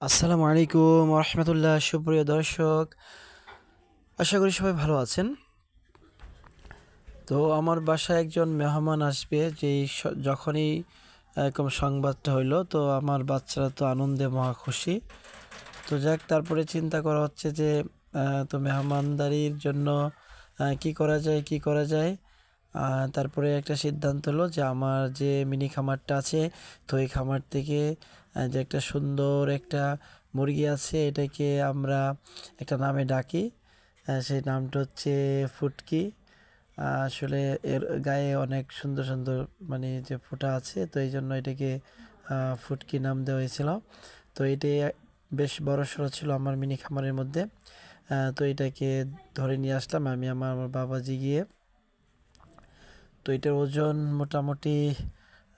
আসসালামু আলাইকুম রহমতুল্লাহ। সুপ্রিয় দর্শক, আশা করি সবাই ভালো আছেন। তো আমার বাসায় একজন মেহমান আসবে, যখনই এরকম সংবাদটা হইলো, তো আমার বাচ্চারা তো আনন্দে মহা খুশি। তো যাক, তারপরে চিন্তা করা হচ্ছে যে তো মেহমানদারির জন্য কি করা যায়। তারপরে একটা সিদ্ধান্ত হলো যে আমার যে মিনি খামারটা আছে, তো এই খামার থেকে যে একটা সুন্দর একটা মুরগি আছে, এটাকে আমরা একটা নামে ডাকি। সেই নামটা হচ্ছে ফুটকি। আসলে এর গায়ে অনেক সুন্দর সুন্দর মানে যে ফোঁটা আছে, তো এই জন্য এটাকে ফুটকি নাম দেওয়া হয়েছিল। তো এটাই বেশ বড়সড় ছিল আমার মিনি খামারের মধ্যে। তো এটাকে ধরে নিয়ে আসলাম আমি আমার বাবাজি গিয়ে। তো এটার ওজন মোটামুটি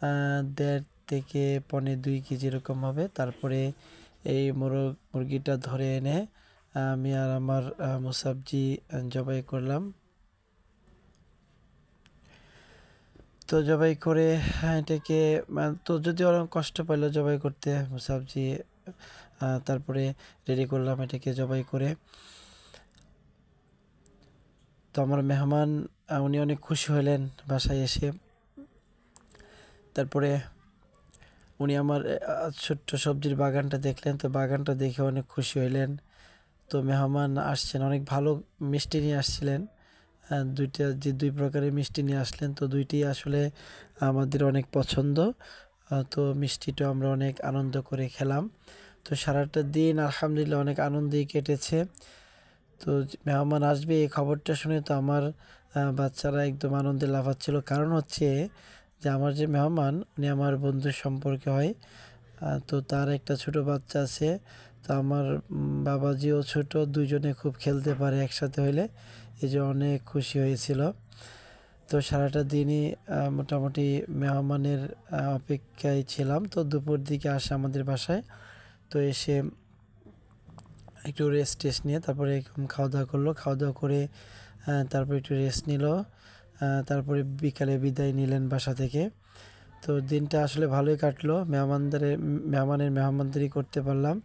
1.5 থেকে 2 কেজি এরকম হবে। তারপরে এই মুরগিটা ধরে এনে আমি আর আমার মুসাবজি জবাই করলাম। তো জবাই করে এটাকে তো যদি অনেক কষ্ট পাইলো জবাই করতে মুসাবজি, তারপরে রেডি করলাম এটাকে জবাই করে। তো আমার মেহমান উনি অনেক খুশি হলেন বাসায় এসে। তারপরে উনি আমার ছোট্ট সবজির বাগানটা দেখলেন, তো বাগানটা দেখে অনেক খুশি হইলেন। তো মেহমান আসছেন, অনেক ভালো মিষ্টি নিয়ে আসছিলেন। দুই প্রকারের মিষ্টি নিয়ে আসলেন, তো দুইটি আসলে আমাদের অনেক পছন্দ। তো মিষ্টিটা আমরা অনেক আনন্দ করে খেলাম। তো সারাটা দিন আলহামদুলিল্লাহ অনেক আনন্দেই কেটেছে। তো মেহমান আসবে এই খবরটা শুনে তো আমার বাচ্চারা একদম আনন্দে লাফাচ্ছিল। কারণ হচ্ছে যে আমার যে মেহমান উনি আমার বন্ধুর সম্পর্কে হয়। তো তার একটা ছোট বাচ্চা আছে। তো আমার বাবাজিও ছোট, দুইজনে খুব খেলতে পারে একসাথে হইলে, এই যে অনেক খুশি হয়েছিল। তো সারাটা দিনই মোটামুটি মেহমানের অপেক্ষায় ছিলাম। তো দুপুর দিকে আসে আমাদের বাসায়। তো এসে একটু রেস্ট নিয়ে তারপরে খাওয়া দাওয়া করলো। খাওয়া দাওয়া করে তারপরে একটু রেস্ট নিল। তারপরে বিকালে বিদায় নিলেন বাসা থেকে। তো দিনটা আসলে ভালোই কাটলো। মেহমানের মেহমানদারি করতে পারলাম।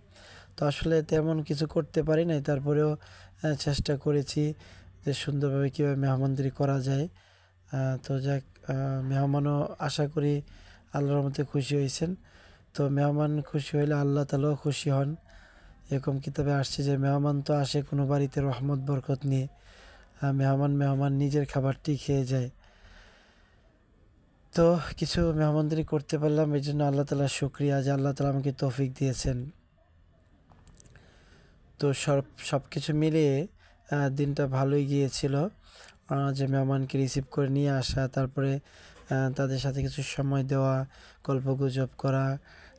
তো আসলে তেমন কিছু করতে পারি নাই, তারপরেও চেষ্টা করেছি যে সুন্দরভাবে কীভাবে মেহমানদারি করা যায়। তো যাক, মেহমানও আশা করি আল্লাহর মধ্যে খুশি হয়েছেন। তো মেহমান খুশি হইলে আল্লাহ তাআলাও খুশি হন। এরকম কিতাবে আসছে যে মেহমান তো আসে কোনো বাড়িতে রহমত বরকত নিয়ে, মেহমান নিজের খাবারটি খেয়ে যায়। তো কিছু মেহমানদারি করতে পারলাম, এই জন্য আল্লাহ তাআলার শুকরিয়া যে আল্লাহ তাআলা আমাকে তৌফিক দিয়েছেন। তো সব কিছু মিলিয়ে দিনটা ভালোই গিয়েছিল। যে মেহমানকে রিসিভ করে নিয়ে আসা, তারপরে তাদের সাথে কিছু সময় দেওয়া, গল্পগুজব করা,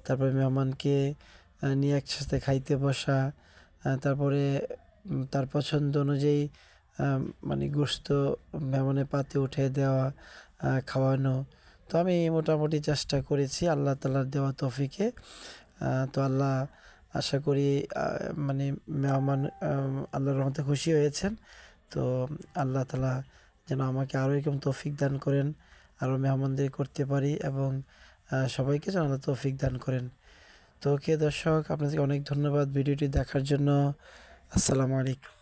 তারপরে মেহমানকে নিয়ে একসাথে খাইতে বসা, তারপরে তার পছন্দ অনুযায়ী মানে গোশত মেহমানের পাতে উঠে দেওয়া, খাওয়ানো। তো আমি মোটামুটি চেষ্টা করেছি আল্লাহ তাআলার দেওয়া তৌফিকে। তো আল্লাহ আশা করি মানে মেহমান আল্লাহর রহমতে খুশি হয়েছেন। তো আল্লাহ তাআলা যেন আমাকে আরও এরকম তৌফিক দান করেন, আরও মেহমানদারি করতে পারি, এবং সবাইকে যেন আল্লাহ তৌফিক দান করেন। তো ওকে দর্শক, আপনাদেরকে অনেক ধন্যবাদ ভিডিওটি দেখার জন্য। আসসালামু আলাইকুম।